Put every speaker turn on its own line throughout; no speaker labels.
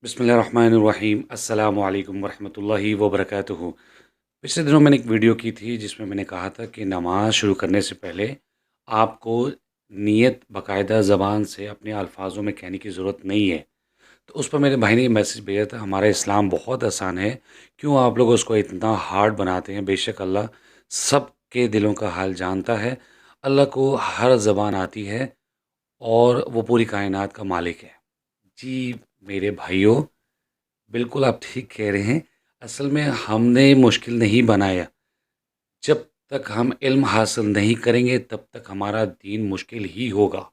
बिस्मिल्लाहिर्रहमानिर्रहीम अस्सलामु अलैकुम वरहमतुल्लाहि वबरकातुहू। पिछले दिनों मैंने एक वीडियो की थी जिसमें मैंने कहा था कि नमाज़ शुरू करने से पहले आपको नियत बाकायदा ज़बान से अपने अल्फाज़ों में कहने की ज़रूरत नहीं है। तो उस पर मेरे भाई ने ये मैसेज भेजा था, हमारा इस्लाम बहुत आसान है, क्यों आप लोग उसको इतना हार्ड बनाते हैं? बेशक अल्लाह सब के दिलों का हाल जानता है। अल्लाह को हर ज़बान आती है और वो पूरी कायनात का मालिक है। जी मेरे भाइयों, बिल्कुल आप ठीक कह रहे हैं। असल में हमने मुश्किल नहीं बनाया। जब तक हम इल्म हासिल नहीं करेंगे तब तक हमारा दीन मुश्किल ही होगा।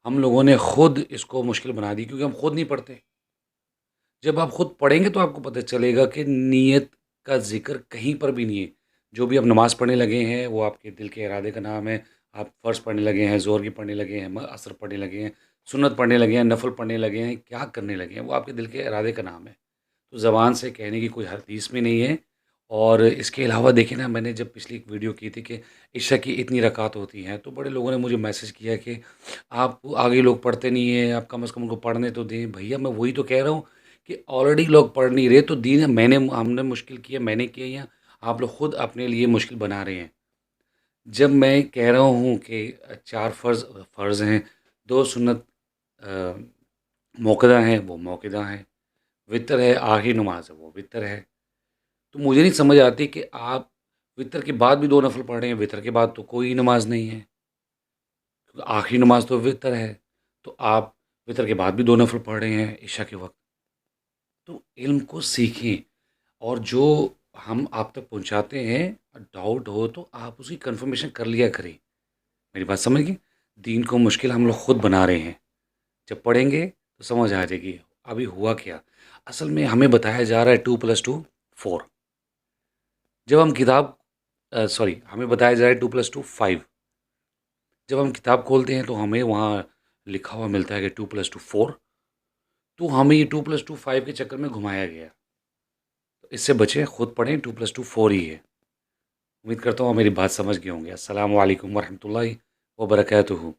हम लोगों ने खुद इसको मुश्किल बना दी क्योंकि हम खुद नहीं पढ़ते। जब आप खुद पढ़ेंगे तो आपको पता चलेगा कि नीयत का ज़िक्र कहीं पर भी नहीं है। जो भी आप नमाज़ पढ़ने लगे हैं वो आपके दिल के इरादे का नाम है। आप फ़र्ज़ पढ़ने लगे हैं, ज़ोहर की पढ़ने लगे हैं, असर पढ़ने लगे हैं, सुन्नत पढ़ने लगे हैं, नफ़ल पढ़ने लगे हैं, क्या करने लगे हैं, वो आपके दिल के इरादे का नाम है। तो ज़बान से कहने की कोई हदीस में नहीं है। और इसके अलावा देखिए ना, मैंने जब पिछली एक वीडियो की थी कि इशा की इतनी रकात होती हैं, तो बड़े लोगों ने मुझे मैसेज किया कि आप आगे लोग पढ़ते नहीं हैं, आप कम से कम उनको पढ़ने तो दें। भैया मैं वही तो कह रहा हूँ कि ऑलरेडी लोग पढ़ नहीं रहे, तो दीन हमने मुश्किल किया, मैंने किया, या आप लोग खुद अपने लिए मुश्किल बना रहे हैं। जब मैं कह रहा हूँ कि 4 फ़र्ज़ हैं, 2 सुन्नत अ, मौक़िदा हैं, वो मौक़िदा हैं, वितर है, आखिरी नमाज़ है, वो वितर है। तो मुझे नहीं समझ आती कि आप वितर के बाद भी 2 नफ़ल पढ़ रहे हैं, वितर के बाद तो कोई नमाज़ नहीं है। आखिरी नमाज़ तो वितर है, तो आप वितर के बाद भी 2 नफ़ल पढ़ रहे हैं इशा के वक़्त। तो इल्म को सीखें, और जो हम आप तक पहुँचाते हैं, डाउट हो तो आप उसकी कन्फर्मेशन कर लिया करें। मेरी बात समझ गए? दीन को मुश्किल हम लोग खुद बना रहे हैं। जब पढ़ेंगे तो समझ आ जाएगी। अभी हुआ क्या? असल में हमें बताया जा रहा है 2 + 2 4। जब हम किताब सॉरी, हमें बताया जा रहा है 2 + 2 5। जब हम किताब खोलते हैं तो हमें वहाँ लिखा हुआ मिलता है कि 2 + 2 4। तो हमें ये 2 + 2 5 के चक्कर में घुमाया गया। तो इससे बचें, खुद पढ़ें, 2 + 2 4 ही है। उम्मीद करता हूँ आप मेरी बात समझ गए होंगे। अस्सलामु अलैकुम वरहमतुल्लाहि वबरकातुहू।